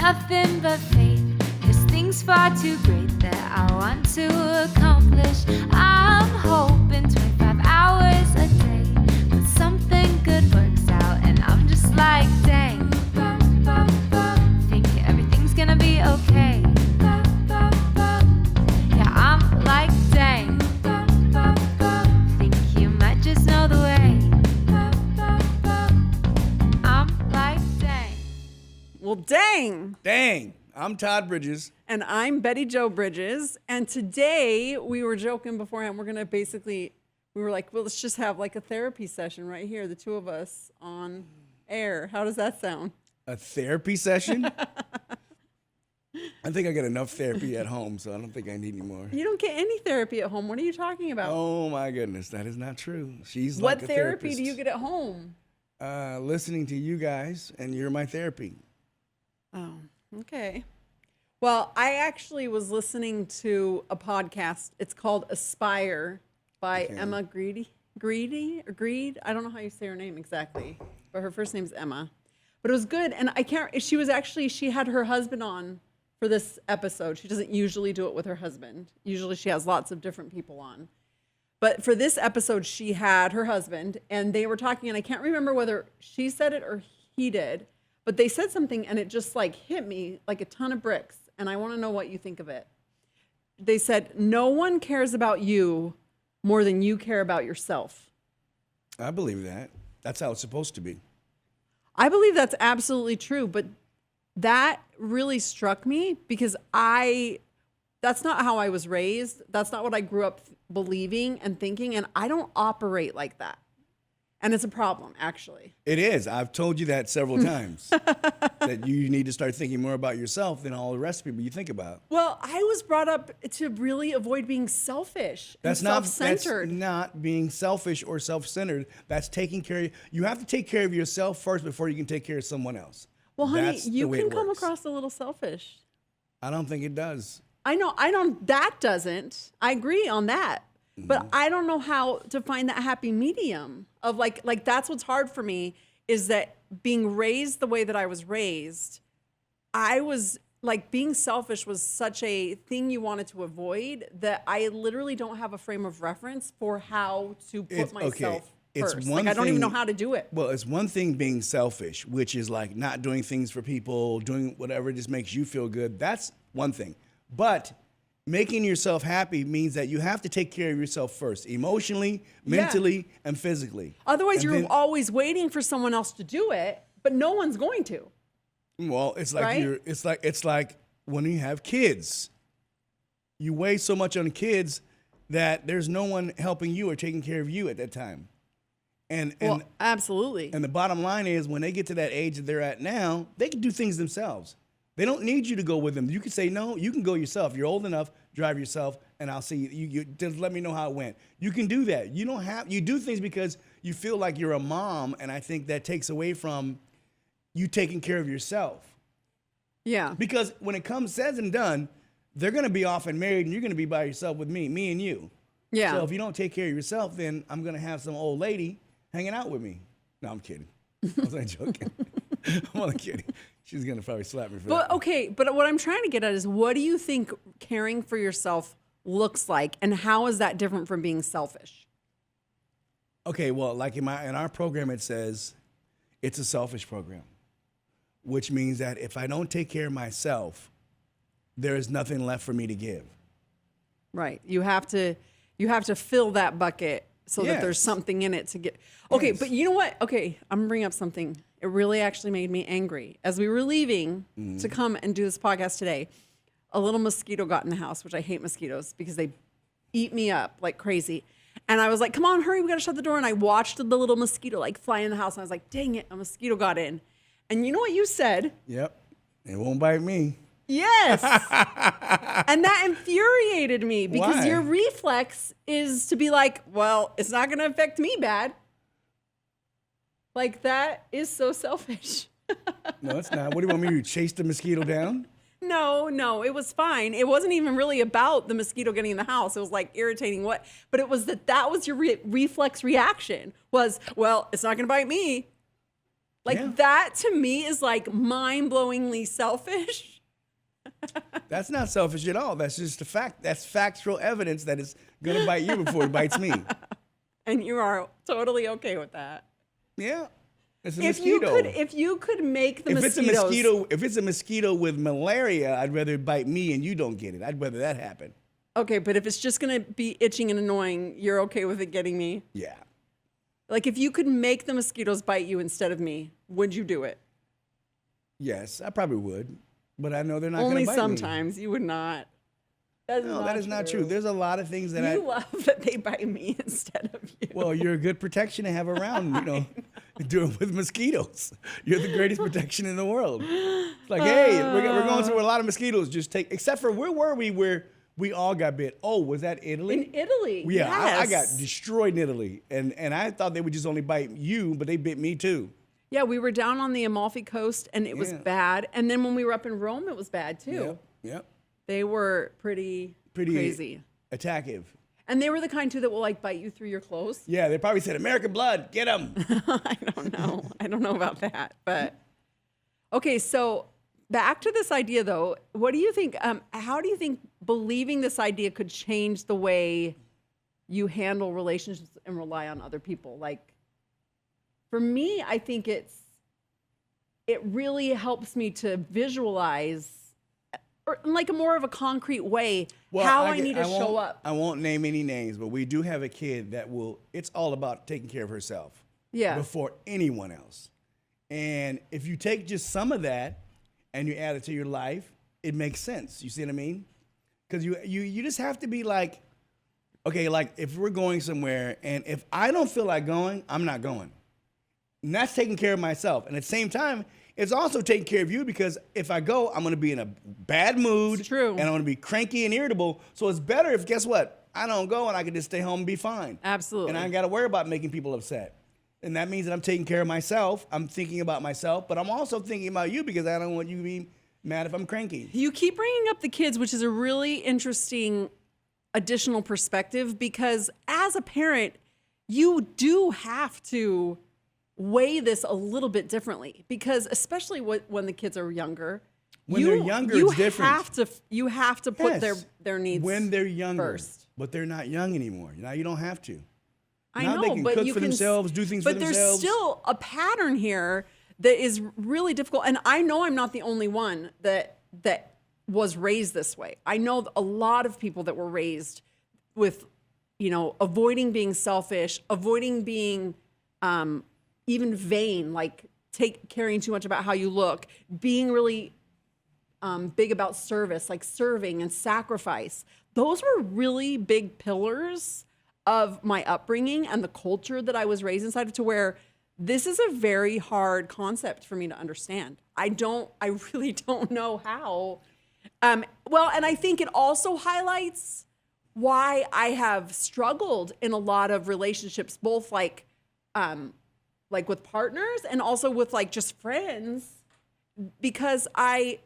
nothing but faith. There's things far too great that I want to accomplish. I'm hoping 25 hours a day, but something good works out, and I'm just like, dang. Think everything's gonna be okay. Yeah, I'm like, dang. Think you might just know the way. I'm like, dang. Well, dang. Dang. I'm Todd Bridges. And I'm Bettijo Bridges. And today we were joking beforehand. We're going to we were like, well, let's just have like a therapy session right here, the two of us on air. How does that sound? A therapy session? I think I get enough therapy at home, so I don't think I need any more. You don't get any therapy at home. What are you talking about? Oh, my goodness. That is not true. She's what like a therapy therapist. do you get at home? Listening to you guys, and you're my therapy. Oh, okay. Well, I actually was listening to a podcast. It's called Aspire by Emme Grede. Grede? I don't know how you say her name exactly, but her first name's Emma. But it was good, and she had her husband on for this episode. She doesn't usually do it with her husband. Usually she has lots of different people on. But for this episode, she had her husband, and they were talking, and I can't remember whether she said it or he did, but they said something, and it just like hit me like a ton of bricks, and I want to know what you think of it. They said, no one cares about you more than you care about yourself. I believe that. That's how it's supposed to be. I believe that's absolutely true, but that really struck me because that's not how I was raised. That's not what I grew up believing and thinking, and I don't operate like that. And it's a problem, actually. It is. I've told you that several times, that you need to start thinking more about yourself than all the rest of people you think about. Well, I was brought up to really avoid being selfish and self-centered. That's not being selfish or self-centered. That's taking care of you. Have to take care of yourself first before you can take care of someone else. Well, honey, That's you the way can it come works. across a little selfish. I don't think it does. I don't, that doesn't. I agree on that. But I don't know how to find that happy medium of like that's what's hard for me is that being raised the way that I was raised, I was like being selfish was such a thing you wanted to avoid that I literally don't have a frame of reference for how to put myself first. Like I don't even know how to do it. Well, it's one thing being selfish, which is like not doing things for people, doing whatever just makes you feel good. That's one thing. But making yourself happy means that you have to take care of yourself first, emotionally, mentally, and physically. Otherwise, you're always waiting for someone else to do it, but no one's going to. Well, it's like right? it's like when you have kids. You weigh so much on kids that there's no one helping you or taking care of you at that time. And absolutely. And the bottom line is when they get to that age that they're at now, they can do things themselves. They don't need you to go with them. You can say, no, you can go yourself. You're old enough, drive yourself, and I'll see you. You just let me know how it went. You can do that. You do things because you feel like you're a mom, and I think that takes away from you taking care of yourself. Yeah. Because when it comes said and done, they're going to be off and married, and you're going to be by yourself with me and you. Yeah. So if you don't take care of yourself, then I'm going to have some old lady hanging out with me. No, I'm kidding. I was only joking. I'm only kidding. She's going to probably slap me for that. Okay, but what I'm trying to get at is what do you think caring for yourself looks like, and how is that different from being selfish? Okay, well, like in our program, it says it's a selfish program, which means that if I don't take care of myself, there is nothing left for me to give. Right. You have to fill that bucket so that there's something in it to get. Okay, but you know what? Okay, I'm going to bring up something. It really actually made me angry. As we were leaving to come and do this podcast today, a little mosquito got in the house, which I hate mosquitoes because they eat me up like crazy. And I was like, come on, hurry, we got to shut the door. And I watched the little mosquito like fly in the house. And I was like, dang it, a mosquito got in. And you know what you said? Yep. It won't bite me. Yes. And that infuriated me because Why? your reflex is to be like, well, it's not going to affect me bad. Like, that is so selfish. No, it's not. What do you want me to do? Chase the mosquito down? No, it was fine. It wasn't even really about the mosquito getting in the house. It was like irritating but it was that was your reflex reaction was, well, it's not going to bite me. Like Yeah. that to me is like mind-blowingly selfish. That's not selfish at all. That's just a fact. That's factual evidence that it's going to bite you before it bites me. And you are totally okay with that. Yeah. It's a If mosquito. you could make the if mosquitoes. if it's a mosquito with malaria, I'd rather it bite me and you don't get it. I'd rather that happen. Okay, but if it's just going to be itching and annoying, you're okay with it getting me? Yeah. Like if you could make the mosquitoes bite you instead of me, would you do it? Yes, I probably would. But I know they're not going Only to bite me. sometimes. You would not. No, that is not true. There's a lot of things that You love that they bite me instead of you. Well, you're a good protection to have around, doing with mosquitoes. You're the greatest protection in the world. It's like, hey, we're going through a lot of mosquitoes. Just take, except for where were we where we all got bit? Oh, was that Italy? In Italy, Yeah, yes. I got destroyed in Italy. And I thought they would just only bite you, but they bit me too. Yeah, we were down on the Amalfi Coast, and it was bad. And then when we were up in Rome, it was bad too. Yep. They were pretty crazy. Attackive. And they were the kind, too, that will, like, bite you through your clothes. Yeah, they probably said, American blood, get them. I don't know. I don't know about that. But, okay, so back to this idea, though. What do you think, how do you think believing this idea could change the way you handle relationships and rely on other people? Like, for me, I think it really helps me to visualize, or like a more of a concrete way, how I need to show up. I won't name any names, but we do have a kid that it's all about taking care of herself before anyone else. And if you take just some of that and you add it to your life, it makes sense. You see what I mean? Because you just have to be like, okay, like if we're going somewhere and if I don't feel like going, I'm not going. And that's taking care of myself. And at the same time, it's also taking care of you because if I go, I'm going to be in a bad mood. It's true. And I'm going to be cranky and irritable. So it's better if, guess what? I don't go and I can just stay home and be fine. Absolutely. And I ain't got to worry about making people upset. And that means that I'm taking care of myself. I'm thinking about myself, but I'm also thinking about you because I don't want you to be mad if I'm cranky. You keep bringing up the kids, which is a really interesting additional perspective because as a parent, you do have to weigh this a little bit differently because especially when the kids are younger. When they're younger, it's different. You have to put their needs when they're younger first. But they're not young anymore. Now you don't have to. I Now know, they can but cook you for can themselves, do things for But there's themselves. still a pattern here that is really difficult. And I know I'm not the only one that was raised this way. I know a lot of people that were raised with, avoiding being selfish, avoiding being even vain, like caring too much about how you look, being really big about service, like serving and sacrifice. Those were really big pillars of my upbringing and the culture that I was raised inside of, to where this is a very hard concept for me to understand. I really don't know how. And I think it also highlights why I have struggled in a lot of relationships, both like with partners and also with like just friends, because I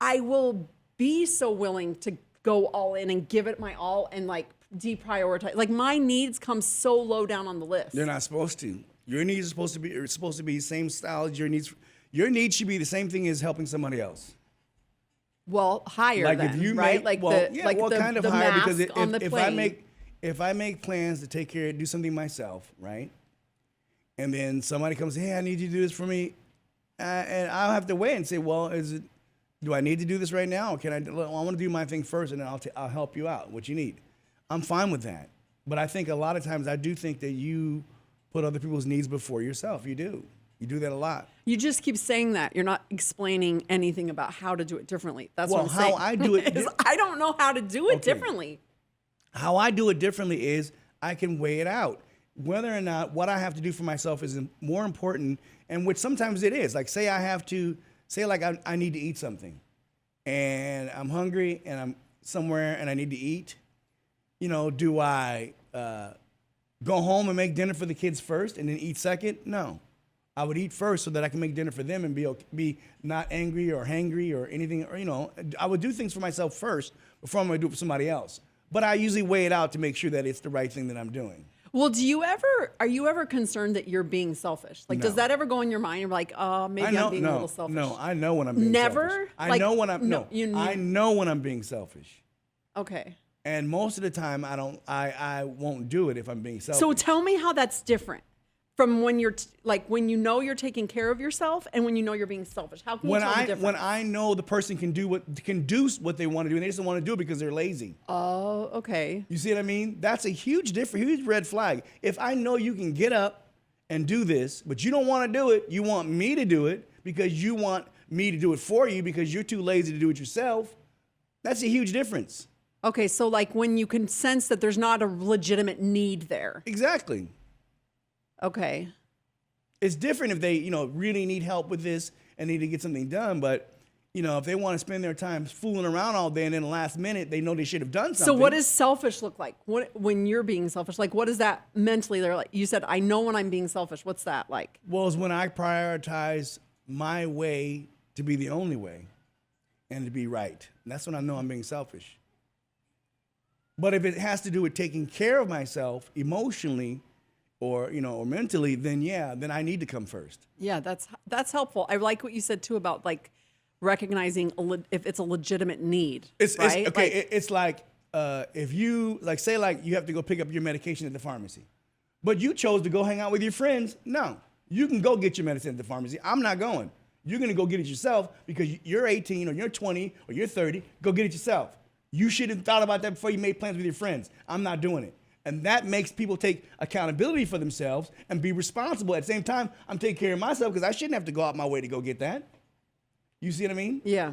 will be so willing to go all in and give it my all and like deprioritize. Like my needs come so low down on the list. They're not supposed to. Your needs are supposed to be the same style as your needs. Your needs should be the same thing as helping somebody else. Well, higher Like then, if you right? make, kind of the higher mask because on the plane. if I make plans to do something myself, right? And then somebody comes, hey, I need you to do this for me, and I'll have to wait and say, well, do I need to do this right now? Or I want to do my thing first, and then I'll help you out. What you need, I'm fine with that. But I think a lot of times I do think that you put other people's needs before yourself. You do. You do that a lot. You just keep saying that. You're not explaining anything about how to do it differently. That's what I'm saying. How I do it. I don't know how to do it differently. How I do it differently is I can weigh it out. Whether or not what I have to do for myself is more important, and which sometimes it is. Like say I need to eat something, and I'm hungry, and I'm somewhere, and I need to eat. Do I go home and make dinner for the kids first and then eat second? No. I would eat first so that I can make dinner for them and be not angry or hangry or anything. Or, I would do things for myself first before I'm going to do it for somebody else. But I usually weigh it out to make sure that it's the right thing that I'm doing. Well, are you ever concerned that you're being selfish? Like, does No. that ever go in your mind? You're like, oh, maybe I'm being a little selfish. No, I know when I'm being Never? selfish. I Like, know when I'm no, you I know when I'm being selfish. Okay. And most of the time I won't do it if I'm being selfish. So tell me how that's different from when you're when you know you're taking care of yourself and when you know you're being selfish. How can you tell the difference? When I know the person can do what they want to do and they just don't want to do it because they're lazy. Oh, okay. You see what I mean? That's a huge red flag. If I know you can get up and do this, but you don't want to do it, you want me to do it because you want me to do it for you because you're too lazy to do it yourself, that's a huge difference. Okay, so like when you can sense that there's not a legitimate need there. Exactly. Okay. It's different if they, really need help with this and need to get something done. But, if they want to spend their time fooling around all day and then the last minute they know they should have done something. So what does selfish look like? When you're being selfish? Like, what is that mentally? They're like, you said, I know when I'm being selfish. What's that like? Well, it's when I prioritize my way to be the only way and to be right. And that's when I know I'm being selfish. But if it has to do with taking care of myself emotionally or mentally, then I need to come first. Yeah, that's helpful. I like what you said too about like recognizing if it's a legitimate need. It's right? okay. It's like if you say you have to go pick up your medication at the pharmacy, but you chose to go hang out with your friends. No, you can go get your medicine at the pharmacy. I'm not going. You're gonna go get it yourself because you're 18 or you're 20 or you're 30. Go get it yourself. You should have thought about that before you made plans with your friends. I'm not doing it. And that makes people take accountability for themselves and be responsible. At the same time, I'm taking care of myself because I shouldn't have to go out my way to go get that. You see what I mean? Yeah.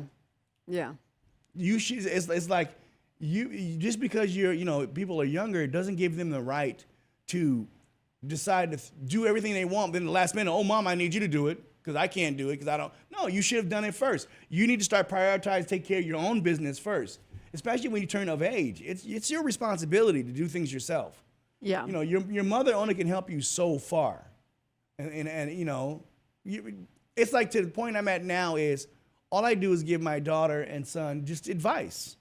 Yeah. You should. It's like you just because people are younger, it doesn't give them the right to decide to do everything they want. Then the last minute, oh, mom, I need you to do it because I can't do it because I don't. No, you should have done it first. You need to start prioritizing, take care of your own business first. Especially when you turn of age, it's your responsibility to do things yourself. Yeah. Your mother only can help you so far, and it's like to the point I'm at now is all I do is give my daughter and son just advice.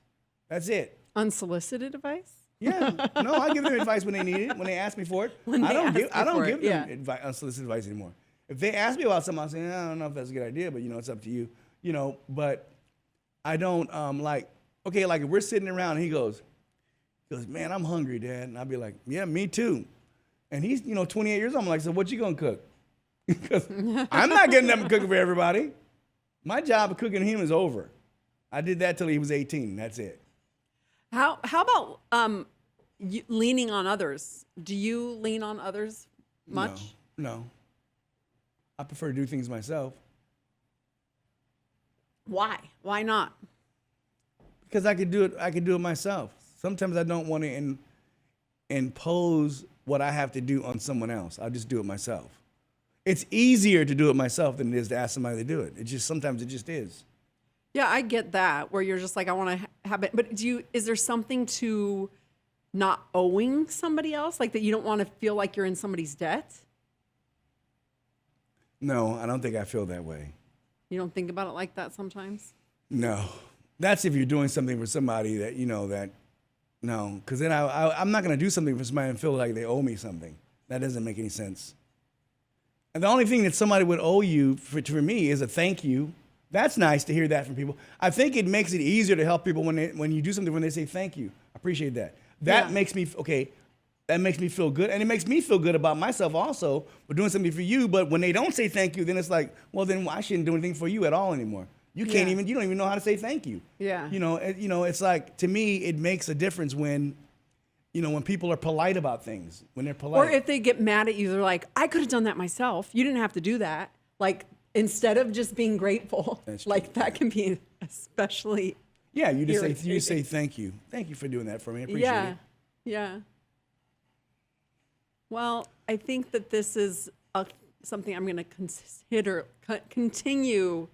That's it. Unsolicited advice? Yeah. No, I give them advice when they need it, when they ask me for it. I don't give them unsolicited advice anymore. If they ask me about something, I'll say, I don't know if that's a good idea, but it's up to you. But I don't okay, like if we're sitting around and he goes, man, I'm hungry, Dad. And I'll be like, yeah, me too. And he's, 28 years old. I'm like, so what you gonna cook? Because I'm not getting up and cooking for everybody. My job of cooking him is over. I did that till he was 18. That's it. How about leaning on others? Do you lean on others much? No. I prefer to do things myself. Why? Why not? Because I could do it myself. Sometimes I don't want to impose what I have to do on someone else. I'll just do it myself. It's easier to do it myself than it is to ask somebody to do it. Sometimes it just is. Yeah, I get that, where you're just like, I want to have it. But is there something to not owing somebody else? Like that you don't want to feel like you're in somebody's debt? No, I don't think I feel that way. You don't think about it like that sometimes? No. That's if you're doing something for somebody that, no. Because then I'm not going to do something for somebody and feel like they owe me something. That doesn't make any sense. And the only thing that somebody would owe you for me is a thank you. That's nice to hear that from people. I think it makes it easier to help people when you do something, when they say thank you. I appreciate that. That makes me, that makes me feel good. And it makes me feel good about myself also for doing something for you. But when they don't say thank you, then it's like, well, then I shouldn't do anything for you at all anymore. You don't even know how to say thank you. Yeah. It's like, to me, it makes a difference when people are polite about things, when they're polite. Or if they get mad at you, they're like, I could have done that myself. You didn't have to do that. Like, instead of just being grateful, that can be especially you just say thank you. Thank you for doing that for me. I appreciate it. Yeah. Well, I think that this is something I'm going to continue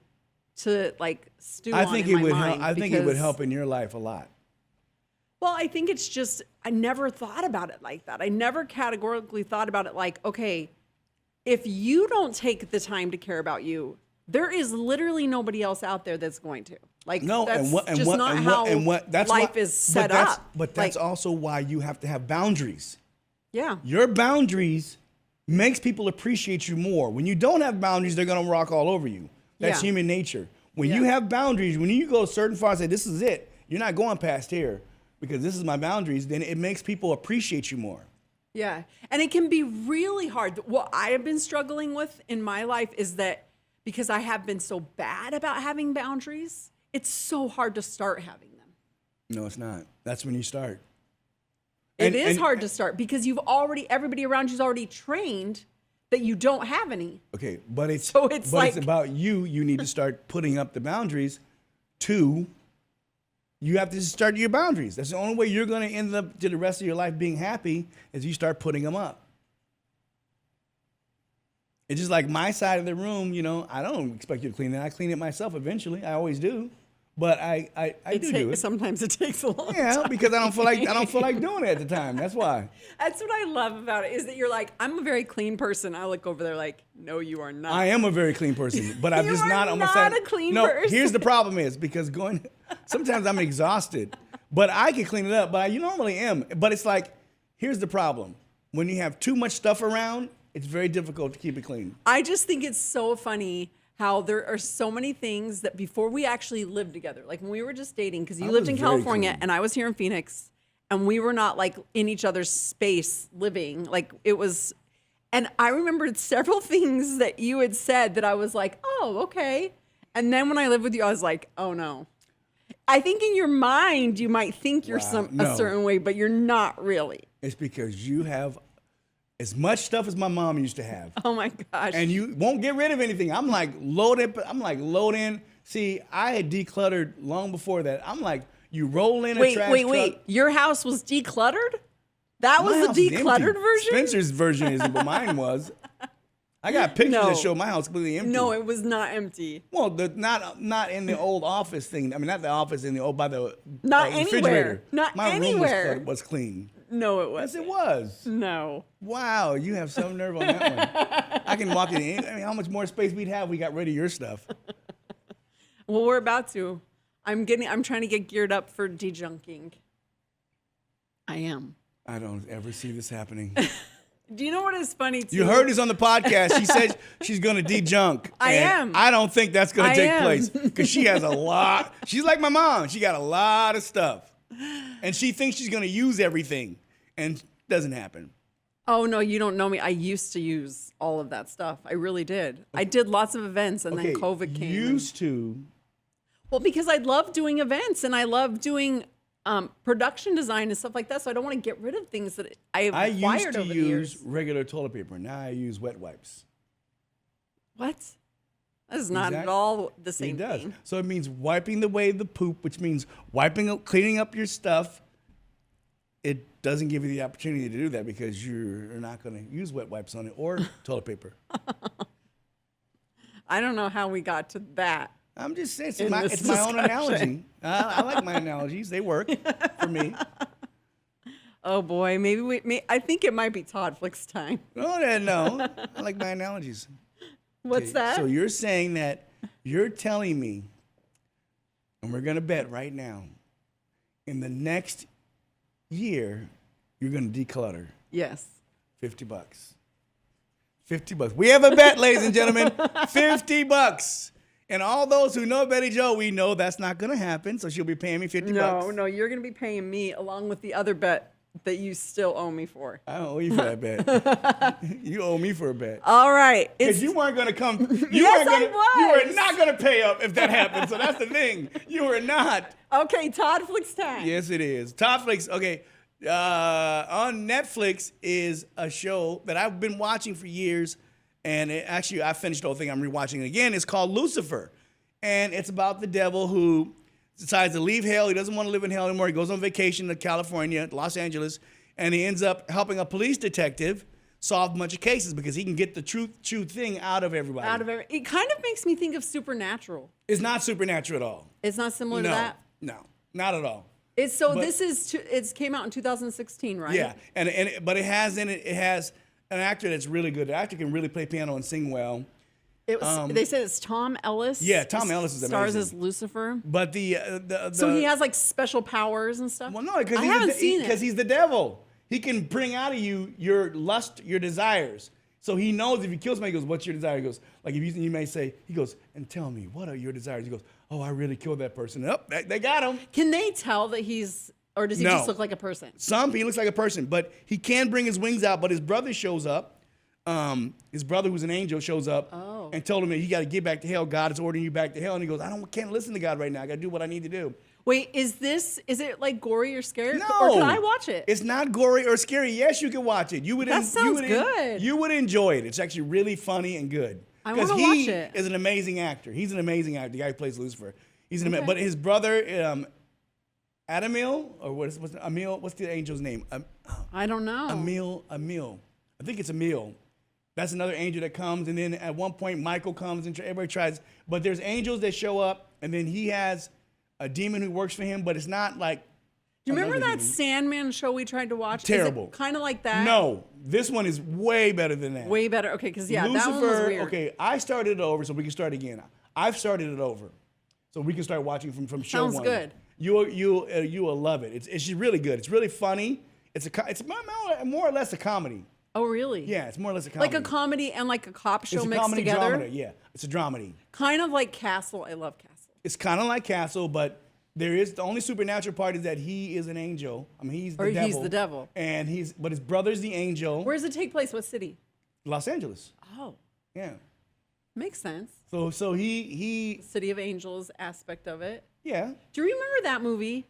to stew on in my mind. I think it would help in your life a lot. Well, I think it's just, I never thought about it like that. I never categorically thought about it like, okay, if you don't take the time to care about you, there is literally nobody else out there that's going to. That's not how life is set up. But that's also why you have to have boundaries. Yeah. Your boundaries makes people appreciate you more. When you don't have boundaries, they're going to rock all over you. That's human nature. When you have boundaries, when you go certain far and say, this is it, you're not going past here because this is my boundaries, then it makes people appreciate you more. Yeah. And it can be really hard. What I have been struggling with in my life is that because I have been so bad about having boundaries, it's so hard to start having them. No, it's not. That's when you start. It is hard to start because everybody around you's already trained that you don't have any. Okay, but it's about you. You need to start putting up the boundaries. You have to start your boundaries. That's the only way you're going to end up to the rest of your life being happy is you start putting them up. It's just like my side of the room, I don't expect you to clean it. I clean it myself eventually. I always do. But I do it. Sometimes it takes a long time. Yeah, because I don't feel like doing it at the time. That's why. That's what I love about it is that you're like, I'm a very clean person. I look over there like, no, you are not. I am a very clean person, but I'm just not. You are not a clean person. No, here's the problem is because sometimes I'm exhausted, but I can clean it up. But you normally am. But it's like, here's the problem: when you have too much stuff around, it's very difficult to keep it clean. I just think it's so funny how there are so many things that before we actually lived together, like when we were just dating, because you lived in California and I was here in Phoenix, and we were not like in each other's space living. Like it was, and I remembered several things that you had said that I was like, oh, okay. And then when I lived with you, I was like, oh no. I think in your mind, you might think you're a certain way, but you're not really. It's because you have as much stuff as my mom used to have. Oh my gosh. And you won't get rid of anything. I'm like loading. See, I had decluttered long before that. I'm like, you roll in a trash truck. Wait. Your house was decluttered? That was the decluttered version? Spencer's version isn't, but mine was. I got pictures that show my house completely empty. No, it was not empty. Well, not in the old office thing. I mean, not the office in the old by the not refrigerator. Anywhere. Not my anywhere. room was clean. No, it wasn't. Yes, it was. No. Wow, you have some nerve on that one. I can walk in. I mean, how much more space we'd have? We got rid of your stuff. Well, we're about to. I'm trying to get geared up for dejunking. I am. I don't ever see this happening. Do you know what is funny too? You heard this on the podcast. She said she's going to dejunk. I am. I don't think that's going to take place because she has a lot. She's like my mom. She got a lot of stuff. And she thinks she's going to use everything. And it doesn't happen. Oh, no, you don't know me. I used to use all of that stuff. I really did. I did lots of events and then COVID came. Used to? Well, because I love doing events and I love doing production design and stuff like that. So I don't want to get rid of things that I have acquired over the years. I used to use regular toilet paper. Now I use wet wipes. What? That is not at all the same thing. So it means wiping away the poop, which means cleaning up your stuff. It doesn't give you the opportunity to do that because you're not going to use wet wipes on it or toilet paper. I don't know how we got to that. I'm just saying, it's my own analogy. I like my analogies. They work for me. Oh, boy. I think it might be Todd Flix time. No. I like my analogies. What's that? So you're saying that you're telling me, and we're going to bet right now, in the next year, you're going to declutter. Yes. $50. $50. We have a bet, ladies and gentlemen. $50. And all those who know Bettijo, we know that's not going to happen. So she'll be paying me $50. No, you're going to be paying me along with the other bet that you still owe me for. I don't owe you for that bet. You owe me for a bet. All right. Because you weren't going to come. I was. You were not going to pay up if that happened. So that's the thing. You were not. Okay, Todd Flix time. Yes, it is. Todd Flix. Okay. On Netflix is a show that I've been watching for years. And actually, I finished the whole thing. I'm rewatching it again. It's called Lucifer. And it's about the devil who decides to leave hell. He doesn't want to live in hell anymore. He goes on vacation to California, Los Angeles, and he ends up helping a police detective solve a bunch of cases because he can get the true thing out of everybody. It kind of makes me think of Supernatural. It's not Supernatural at all. It's not similar to that? No, not at all. It came out in 2016, right? Yeah, but it has an actor that's really good. The actor can really play piano and sing well. They said it's Tom Ellis. Yeah, Tom Ellis is amazing. Stars as Lucifer. But so he has like special powers and stuff. Well, no, because I haven't seen it because he's the devil. He can bring out of you your lust, your desires. So he knows if you kill somebody, he goes, what's your desire? He goes, like if you may say, he goes, and tell me, what are your desires? He goes, oh, I really killed that person. Oh, they got him. Can they tell that he's, or does he just look like a person? He looks like a person, but he can bring his wings out. But his brother shows up. His brother, who's an angel, shows up and told him that he got to get back to hell. God is ordering you back to hell. And he goes, can't listen to God right now. I got to do what I need to do. Wait, is it like gory or scary? No. Or can I watch it? It's not gory or scary. Yes, you can watch it. That sounds good. You would enjoy it. It's actually really funny and good. I want to watch it. He is an amazing actor. He's an amazing actor. The guy who plays Lucifer. He's an but his brother, Adamil, or what's Emil? What's the angel's name? I don't know. Emil. I think it's Emil. That's another angel that comes, and then at one point Michael comes and everybody tries. But there's angels that show up, and then he has a demon who works for him, but it's not like. Do you remember that Sandman show we tried to watch? Terrible. Kind of like that? No, this one is way better than that. Way better. Okay, because Lucifer, that one was weird. Okay, I started it over, so we can start again. I've started it over, so we can start watching from show one. Sounds good. You will love it. It's really good. It's really funny. It's more or less a comedy. Oh, really? Yeah, it's more or less a comedy. Like a comedy and like a cop show it's a mixed comedy together? Dramedy, yeah. It's a dramedy. Kind of like Castle. I love Castle. It's kind of like Castle, but there is the only supernatural part is that he is an angel. I mean, he's the devil. He's the devil. And but his brother's the angel. Where does it take place? What city? Los Angeles. Oh. Yeah. Makes sense. So he City of Angels aspect of it. Yeah. Do you remember that movie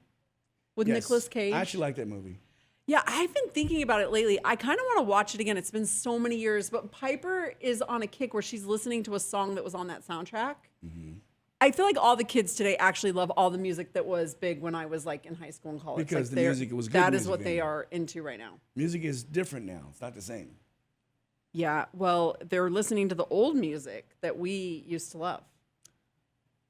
with Nicolas Cage? I actually like that movie. Yeah, I've been thinking about it lately. I kind of want to watch it again. It's been so many years, but Piper is on a kick where she's listening to a song that was on that soundtrack. Mm-hmm. I feel like all the kids today actually love all the music that was big when I was like in high school and college. Because like the music was good. That is what they are into right now. Music is different now. It's not the same. Yeah, well, they're listening to the old music that we used to love.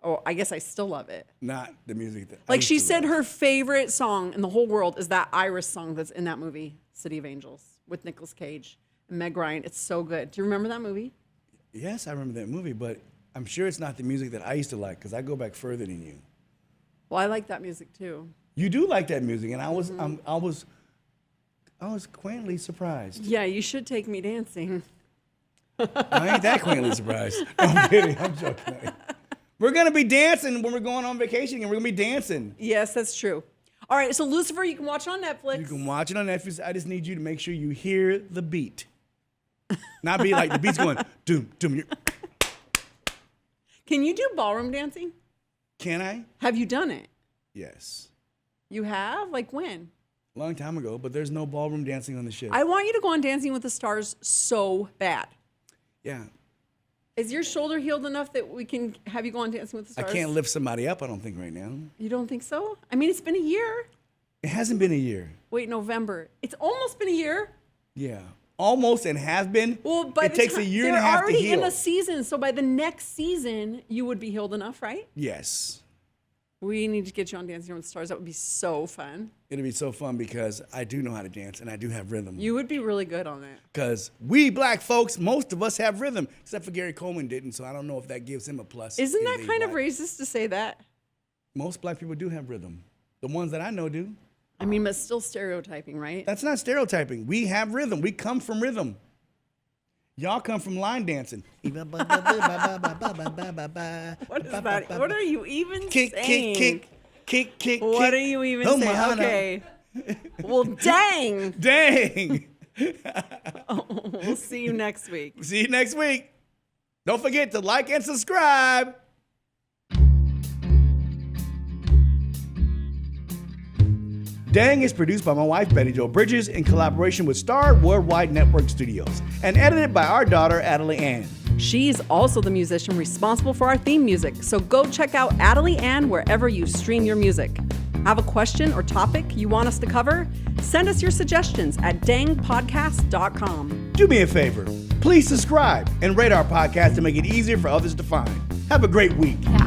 Oh, I guess I still love it. Not the music that like she said her favorite song in the whole world is that Iris song that's in that movie, City of Angels, with Nicolas Cage and Meg Ryan. It's so good. Do you remember that movie? Yes, I remember that movie, but I'm sure it's not the music that I used to like because I go back further than you. Well, I like that music too. You do like that music, and I was quaintly surprised. Yeah, you should take me dancing. I ain't that quaintly surprised. I'm kidding. I'm joking. We're going to be dancing when we're going on vacation, and we're going to be dancing. Yes, that's true. All right, so Lucifer, you can watch it on Netflix. You can watch it on Netflix. I just need you to make sure you hear the beat. Not be like the beat's going, doom, doom. Can you do ballroom dancing? Can I? Have you done it? Yes. You have? Like when? A long time ago, but there's no ballroom dancing on the ship. I want you to go on Dancing with the Stars so bad. Yeah. Is your shoulder healed enough that we can have you go on Dancing with the Stars? I can't lift somebody up, I don't think, right now. You don't think so? I mean, it's been a year. It hasn't been a year. Wait, November. It's almost been a year. Yeah. Almost and has been. Well, it takes a year and a half to heal. They're already in a season, so by the next season, you would be healed enough, right? Yes. We need to get you on Dancing with the Stars. That would be so fun. It'll be so fun because I do know how to dance and I do have rhythm. You would be really good on that. Because we black folks, most of us have rhythm, except for Gary Coleman didn't, so I don't know if that gives him a plus. Isn't that kind of racist to say that? Most black people do have rhythm. The ones that I know do. I mean, but still stereotyping, right? That's not stereotyping. We have rhythm. We come from rhythm. Y'all come from line dancing. What is that? What are you even saying? Kick. What are you even saying? Okay. Well, dang. Dang. We'll see you next week. See you next week. Don't forget to like and subscribe. Dang is produced by my wife, Bettijo Bridges, in collaboration with Star Worldwide Network Studios, and edited by our daughter, Adelie Ann. She's also the musician responsible for our theme music, so go check out Adelie Ann wherever you stream your music. Have a question or topic you want us to cover? Send us your suggestions at dangpodcast.com. Do me a favor. Please subscribe and rate our podcast to make it easier for others to find. Have a great week. Yeah,